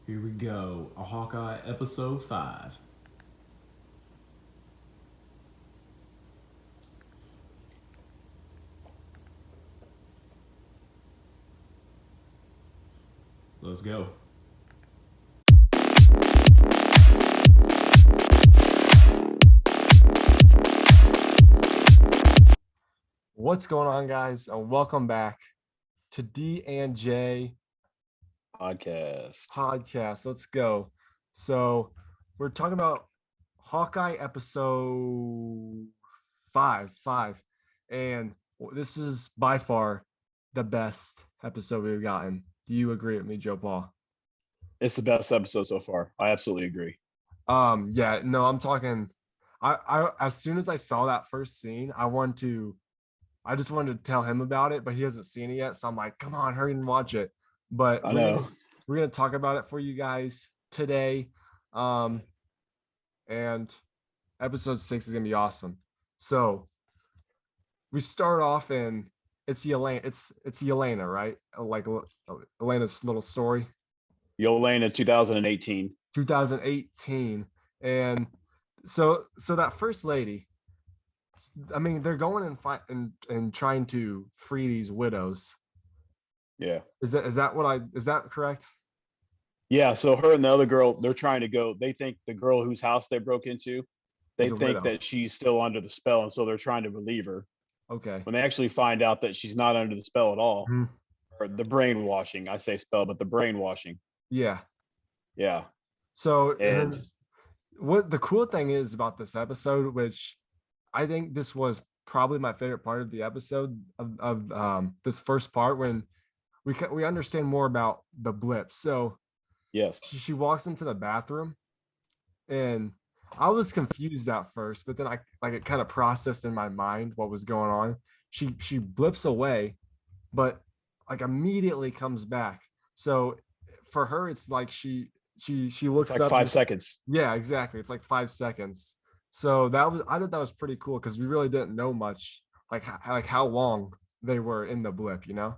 Here we go. A Hawkeye episode 5. Let's go. What's going on, guys? And welcome back to D and J Podcast. podcast. Let's go. So we're talking about Hawkeye episode five, and this is by far the best episode we've gotten. Do you agree with me, Joe Paul? It's the best episode so far. I absolutely agree. Yeah, no, I'm talking. I as soon as I saw that first scene, I just wanted to tell him about it, but he hasn't seen it yet. So I'm like, come on, hurry and watch it. But I we're know. gonna we're gonna talk about it for you guys today. Um, and episode 6 is gonna be awesome. So we start off in it's Yelena, right? Like Elena's little story, Yolena 2018. 2018, and so that first lady. I mean, they're going and fight and trying to free these widows. Yeah. Is that correct? Yeah. So her and the other girl, they're trying to go. They think the girl whose house they broke into, they Is a think widow. that she's still under the spell. And so they're trying to relieve her. Okay. When they actually find out that she's not under the spell at all, Mhm. or the brainwashing, I say spell, but the brainwashing. Yeah. Yeah. So And what the cool thing is about this episode, which I think this was probably my favorite part of the episode of this first part when we understand more about the blip. So yes, she walks into the bathroom and I was confused at first, but then I like it kind of processed in my mind what was going on. She blips away, but like immediately comes back. So for her, it's like she it's looks like up. 5 seconds. Yeah, exactly. It's like 5 seconds. So I thought that was pretty cool because we really didn't know much like how long they were in the blip, you know?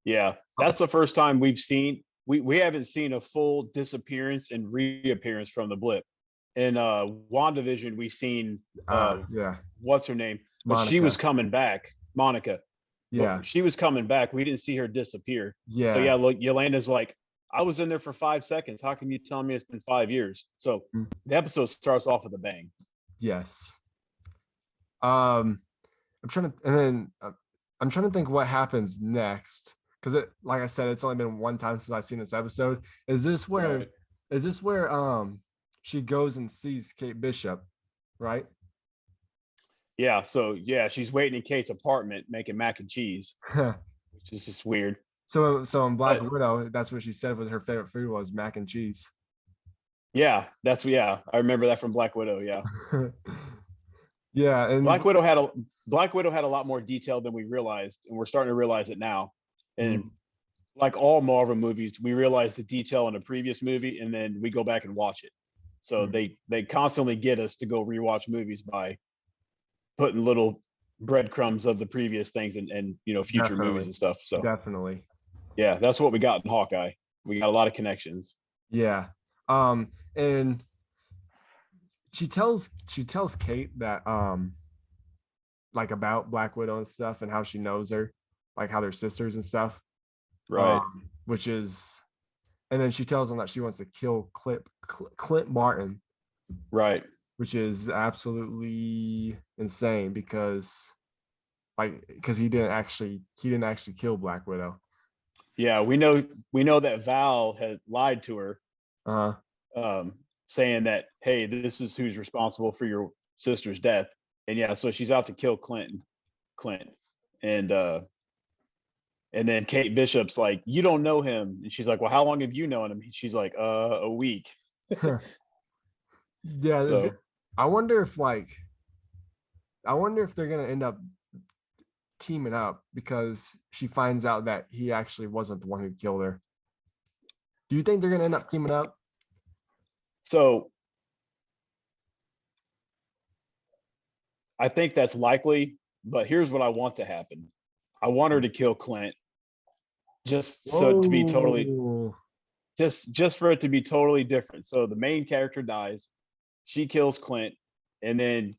Yeah. That's the first time we've seen, we haven't seen a full disappearance and reappearance from the blip. In WandaVision, we seen Yeah, what's her name, but she was Monica. coming back, Monica. But Yeah, she was coming back. We didn't see her disappear. So yeah. yeah, look, Yolanda's like, I was in there for 5 seconds. How come you tell me it's been 5 years? So Mm, the episode starts off with a bang. yes. Um, I'm trying to, and then I'm trying to think what happens next because like I said, it's only been one time since I've seen this episode. Is this where, Right. is this where she goes and sees Kate Bishop, right? Yeah. So yeah, she's waiting in Kate's apartment making mac and cheese, which is just weird. So in Black But Widow, that's what she said what her favorite food was, mac and cheese. yeah, I remember that from Black Widow. Yeah. Yeah, and Black Widow had a Black Widow had a lot more detail than we realized, and we're starting to realize it now. And mm, like all Marvel movies, we realize the detail in the previous movie, and then we go back and watch it. So mm, they constantly get us to go rewatch movies by putting little breadcrumbs of the previous things and future movies definitely, and stuff. So definitely. yeah, that's what we got in Hawkeye. We got a lot of connections. Yeah. And she tells Kate that like about Black Widow and stuff and how she knows her, like how they're sisters and stuff. Right. Which is, and then she tells him that she wants to kill Clint Martin, Right. which is absolutely insane because he didn't actually kill Black Widow. Yeah, we know that Val had lied to her, Uh-huh. saying that, hey, this is who's responsible for your sister's death. And yeah, so she's out to kill Clint. And and then Kate Bishop's like, you don't know him. And she's like, well, how long have you known him? She's like, a week. Yeah, So I wonder if like I wonder if they're gonna end up teaming up because she finds out that he actually wasn't the one who killed her. Do you think they're gonna end up teaming up? so I think that's likely, but here's what I want to happen. I want her to kill Clint just so to be totally Whoa. just for it to be totally different. So the main character dies, she kills Clint, and then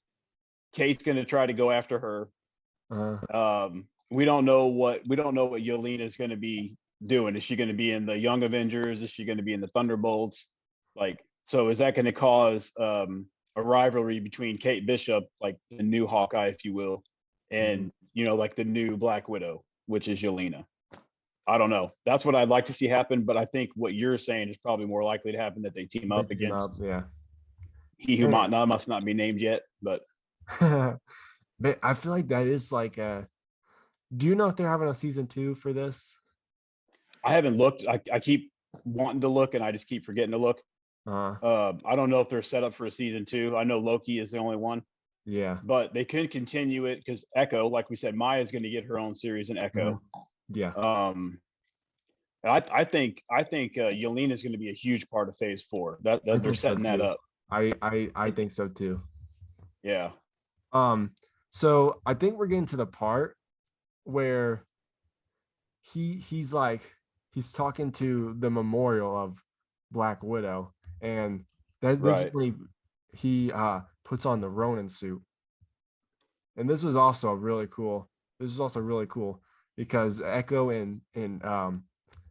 Kate's gonna try to go after her. We don't know what Yelena is gonna be doing. Is she gonna be in the Young Avengers? Is she gonna be in the Thunderbolts? Like, so is that gonna cause a rivalry between Kate Bishop, like the new Hawkeye, if you will, and like the new Black Widow, which is Yelena? I don't know. That's what I'd like to see happen, but I think what you're saying is probably more likely to happen, that they team up against he who must not be named yet. But but I feel like that is like a. Do you know if they're having a season 2 for this? I haven't looked. I keep wanting to look, and I just keep forgetting to look. I don't know if they're set up for a season 2. I know Loki is the only one. Yeah, but they could continue it because Echo, like we said, Maya's going to get her own series in Echo. Yeah. I think Yelena is going to be a huge part of Phase 4. That they're setting that up. I think so too. Yeah. So I think we're getting to the part where he's talking to the memorial of Black Widow, and this is when he puts on the Ronin suit. And this was also really cool. Because Echo and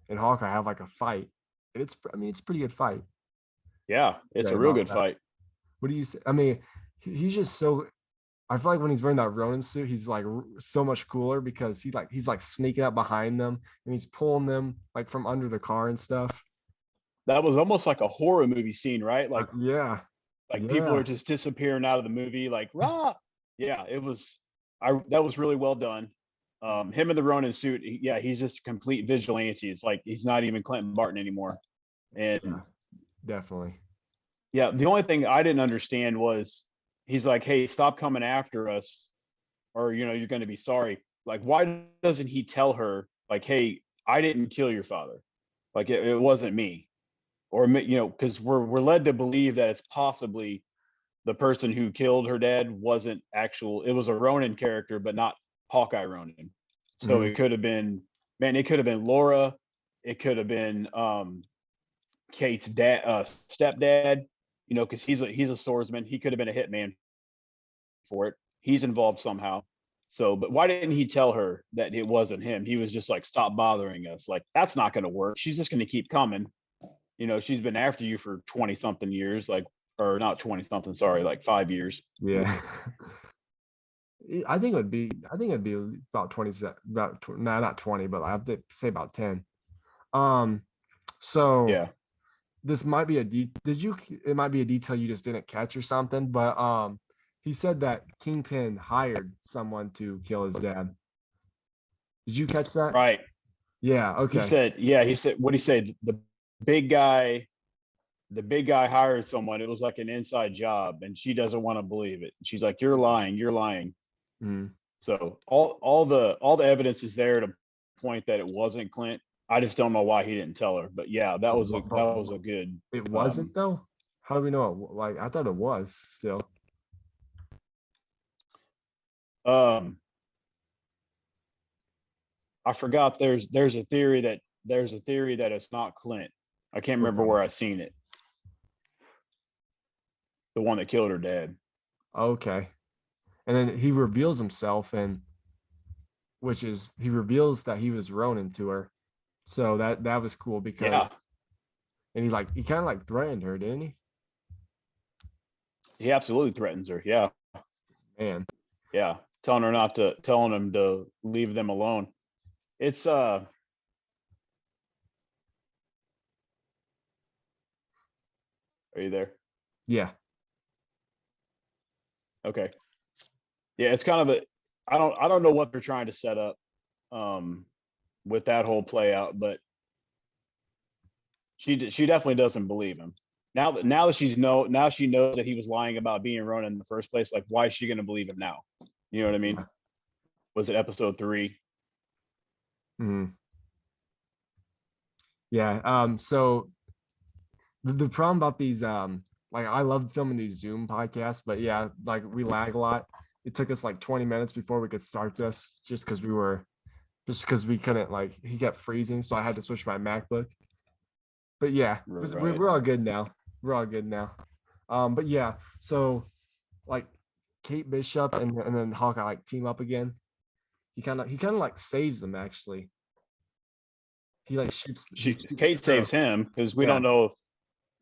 Hawkeye have like a fight. And it's a pretty good fight. Yeah, it's a real good fight. What do you say? I mean, he's just so. I feel like when he's wearing that Ronin suit, he's like so much cooler because he's like sneaking up behind them and he's pulling them like from under the car and stuff. That was almost like a horror movie scene, right? Like people are just disappearing out of the movie, like rah. Yeah, it was. That was really well done. Him in the Ronin suit, he's just a complete vigilante. It's like he's not even Clinton Barton anymore. And definitely. Yeah, the only thing I didn't understand was he's like, hey, stop coming after us, or you're going to be sorry. Like, why doesn't he tell her, like, hey, I didn't kill your father, like it wasn't me, or because we're led to believe that it's possibly the person who killed her dad wasn't actual. It was a Ronin character, but not Hawkeye Ronin. So it could have been, it could have been Laura, it could have been Kate's dad, stepdad. Because he's a swordsman. He could have been a hitman for it. He's involved somehow. So, but why didn't he tell her that it wasn't him? He was just like, stop bothering us. Like, that's not going to work. She's just going to keep coming. She's been after you for 20 something years, like, or not 20 something, sorry, like 5 years. Yeah. I think it'd be about 20, not 20, but I have to say about 10. So yeah. This might be it might be a detail you just didn't catch or something, but he said that Kingpin hired someone to kill his dad. Did you catch that? Right. Yeah. Okay. He said, what he said, the big guy hired someone. It was like an inside job, and she doesn't want to believe it. She's like, you're lying. So all the evidence is there to point that it wasn't Clint. I just don't know why he didn't tell her. But yeah, that was a good. It wasn't though. How do we know? Like, I thought it was still. I forgot. There's a theory that it's not Clint. I can't remember where I seen it. The one that killed her dad. Okay. And then he reveals himself, he reveals that he was Ronin to her. So that was cool because and he kind of like threatened her, didn't he? He absolutely threatens her. Yeah. Man. Yeah. Telling him to leave them alone. It's Are you there? Yeah. Okay. Yeah, it's kind of I don't know what they're trying to set up with that whole play out, but she definitely doesn't believe him. Now that she knows that he was lying about being Ronin in the first place, like, why is she going to believe him now? You know what I mean? Was it episode 3? Mm-hmm. Yeah. So the problem about these like, I love filming these Zoom podcasts, but yeah, like, we lag a lot. It took us like 20 minutes before we could start this just because we couldn't, like, he kept freezing, so I had to switch my MacBook. But yeah, Right. we're all good now. We're all good now. But yeah, so like Kate Bishop and then Hawkeye like team up again. He kind of like saves them actually. He like shoots the Kate girl. saves him because we Yeah. don't know if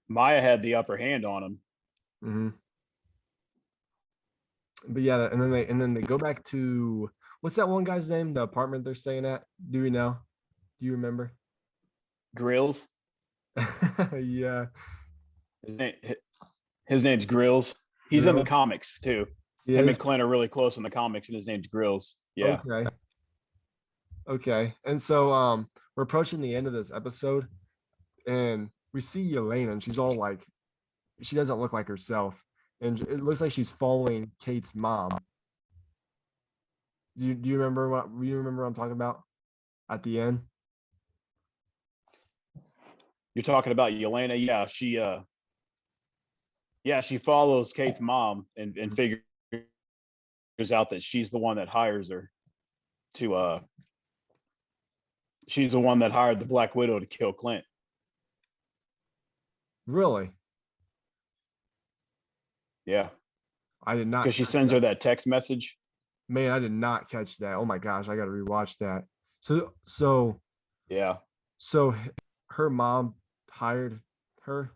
Maya had the upper hand on him. hmm But yeah, and then they go back to what's that one guy's name? The apartment they're staying at. Do we know? Do you remember? Grills. Yeah. His name, his name's Grills. He's in the Grill. comics too. Him and Yes. Clint are really close in the comics, and his name's Grills. Yeah. Okay. Okay. And so we're approaching the end of this episode and we see Yelena and she's all like she doesn't look like herself. And it looks like she's following Kate's mom. Do you remember what I'm talking about at the end? You're talking about Yelena. Yeah, she follows Kate's mom and figures out that she's the one that hires her to she's the one that hired the Black Widow to kill Clint. Really? Yeah. I did not Because she catch sends that. her that text message. Man, I did not catch that. Oh my gosh, I gotta rewatch that. So Yeah. so her mom hired her,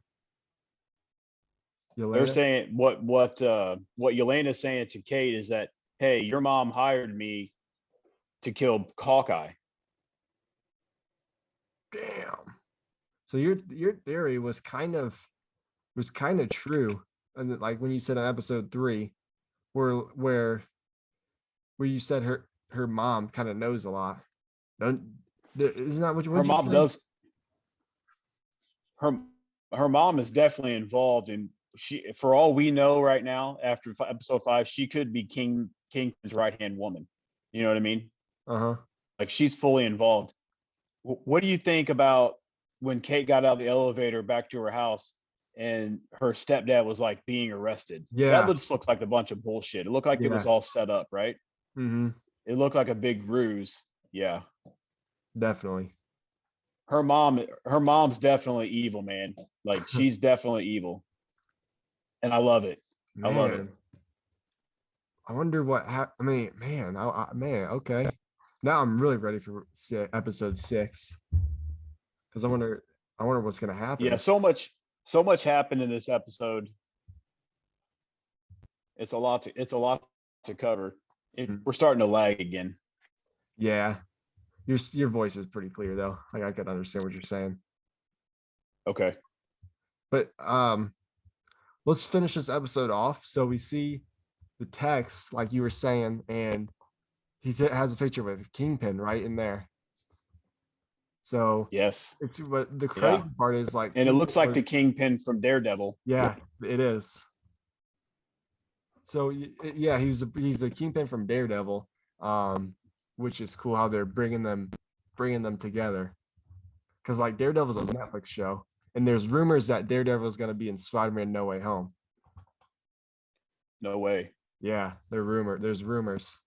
They're Yelena. saying what Yelena's saying to Kate is that, hey, your mom hired me to kill Hawkeye. Damn. So your theory was kind of true, and like when you said on episode 3, where you said her mom kind of knows a lot. Don't isn't that what you Her what you mom say? does her her mom is definitely involved in she for all we know right now after episode 5 she could be King's right hand woman. You know what I mean? Uh-huh. Like she's fully involved. What do you think about when Kate got out of the elevator back to her house and her stepdad was like being arrested? That Yeah. just looked like a bunch of bullshit. It looked like it Yeah. was all set up, right? Mm-hmm. It looked like a big ruse. Yeah. Definitely. Her mom's definitely evil, man. Like she's definitely evil. And I love it. I love it. Man, I wonder what I mean, man, man, okay. Now I'm really ready for episode 6 because I wonder what's gonna Yeah, happen. so much happened in this episode. It's a lot to cover. Mhm. We're starting to lag again. Yeah, your voice is pretty clear though. Like I can understand what you're saying. Okay. But let's finish this episode off. So we see the text, like you were saying, and has a picture with Kingpin right in there. So Yes. it's what the Yeah. crazy part is like And it Kingpin looks like was, the Kingpin from Daredevil. yeah, it is. So yeah, he's a Kingpin from Daredevil, which is cool how they're bringing them together. Because like Daredevil's a Netflix show, and there's rumors that Daredevil is going to be in Spider-Man No Way Home. No way. Yeah, there's rumors.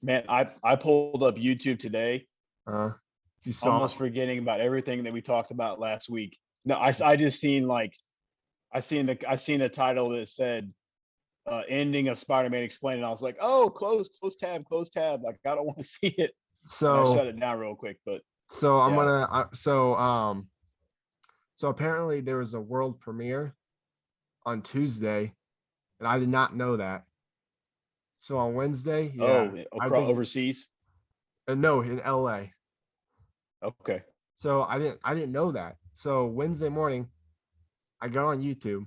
Man, I pulled up YouTube today, You saw almost forgetting about everything that we talked about last week. No, I just seen like I seen a title that said ending of Spider-Man Explained, and I was like, oh, close tab. Like I don't want to see it. And I so shut it down real quick. But so I'm yeah. gonna so apparently there was a world premiere on Tuesday, and I did not know that. So on Wednesday, yeah, Oh, I across think overseas. no, in LA. Okay. So I didn't know that. So Wednesday morning, I got on YouTube.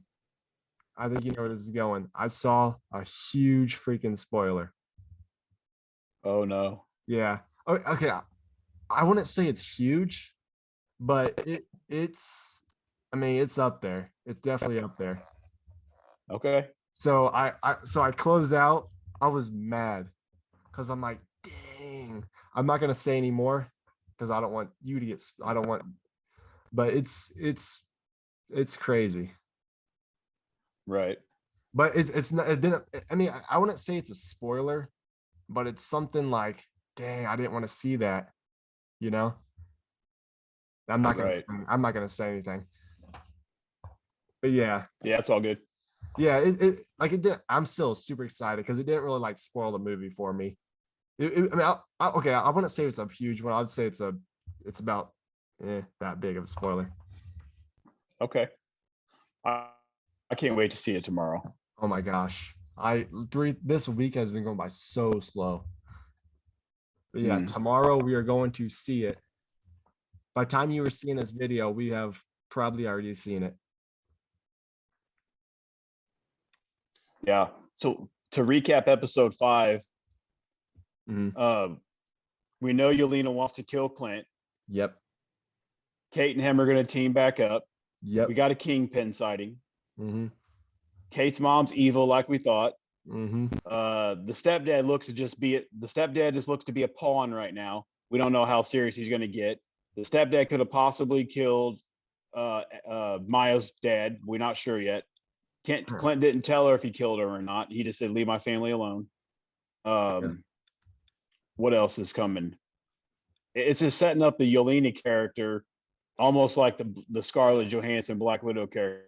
I think you know where this is going. I saw a huge freaking spoiler. Oh no. Yeah. Okay. I wouldn't say it's huge, but it's I mean it's up there. It's definitely up there. Okay. So I closed out. I was mad because I'm like, dang. I'm not gonna say anymore because I don't want you to get. I don't want. But it's crazy. Right. But it's not. It didn't. I mean, I wouldn't say it's a spoiler, but it's something like, dang, I didn't want to see that. You know. I'm not gonna Right. say, I'm not gonna say anything. But yeah, Yeah, it's all good. yeah, it did. I'm still super excited because it didn't really like spoil the movie for me. I mean, okay, I wouldn't say it's a huge one. I'd say it's about that big of a spoiler. Okay. I can't wait to see it tomorrow. Oh my gosh, this week has been going by so slow. But yeah, tomorrow we are going to see it. By the time you were seeing this video, we have probably already seen it. Yeah. So to recap episode 5, Mhm. we know Yelena wants to kill Clint. Yep. Kate and him are going to team back up. Yep. We got a kingpin sighting. Mm-hmm. Kate's mom's evil, like we thought. Mm-hmm. The stepdad just looks to be a pawn right now. We don't know how serious he's going to get. The stepdad could have possibly killed Maya's dad. We're not sure yet. Clint didn't tell her if he killed her or not. He just said, "Leave my family alone." What else is coming? It's just setting up the Yelena character, almost like the Scarlett Johansson Black Widow character.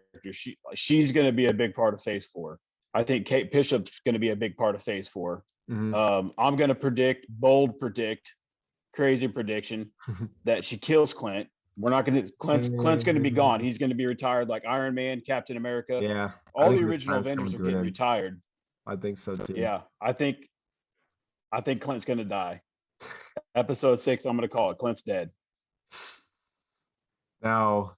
She's going to be a big part of Phase 4. I think Kate Bishop's going to be a big part of Phase 4. Mm-hmm. I'm going to predict, crazy prediction that she kills Clint. We're not going to. Clint's going to be gone. He's going to be retired, like Iron Man, Captain America. Yeah. All the original Avengers are getting retired. I think so too. Yeah, I think Clint's going to die. Episode 6, I'm going to call it Clint's dead. Now,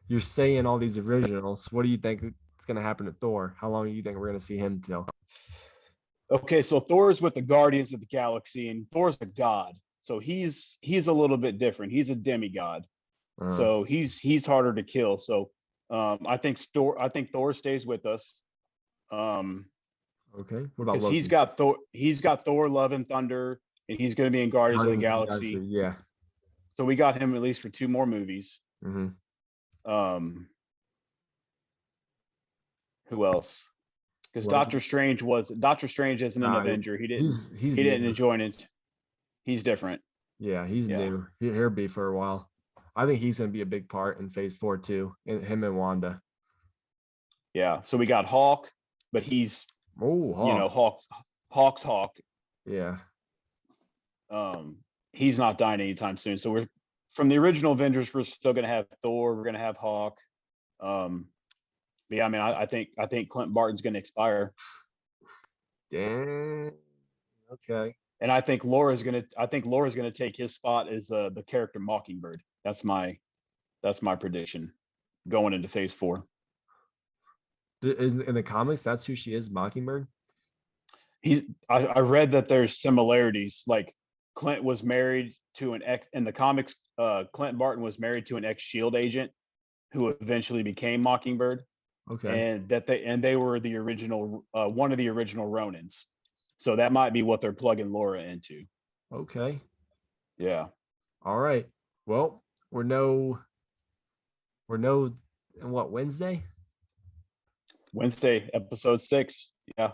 you're saying all these originals. What do you think is going to happen to Thor? How long do you think we're going to see him till? Okay, so Thor's with the Guardians of the Galaxy, and Thor's a god. So he's a little bit different. He's a demigod. So he's harder to kill. So I think Thor stays with us. Okay. What about because Loki? he's got Thor, Love and Thunder, and he's going to be in Guardians of the Galaxy. Yeah. So we got him at least for 2 more movies. Mm-hmm. Who else? Because Doctor Strange isn't an Avenger. He didn't enjoy it. He's different. Yeah, he's new. He'll be for a while. I think he's going to be a big part in Phase 4 too. Him and Wanda. Yeah. So we got Hawk, but he's Hawk. Hawk's Hawk. Yeah. He's not dying anytime soon. So we're from the original Avengers. We're still going to have Thor. We're going to have Hawk. But yeah, I mean, I think Clint Barton's going to expire. Damn. Okay. And I think Laura's going to take his spot as the character Mockingbird. That's my prediction going into Phase 4. Is in the comics that's who she is, Mockingbird? I read that there's similarities. Like Clint was married to an ex in the comics. Clint Barton was married to an ex-Shield agent who eventually became Mockingbird. Okay. And they were the original one of the original Ronins. So that might be what they're plugging Laura into. Okay. Yeah. All right. Well, we're no Wednesday? Wednesday, episode 6. Yeah.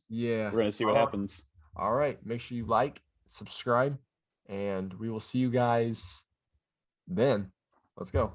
Yeah. We're gonna see what happens. All right. Make sure you like, subscribe, and we will see you guys then. Let's go.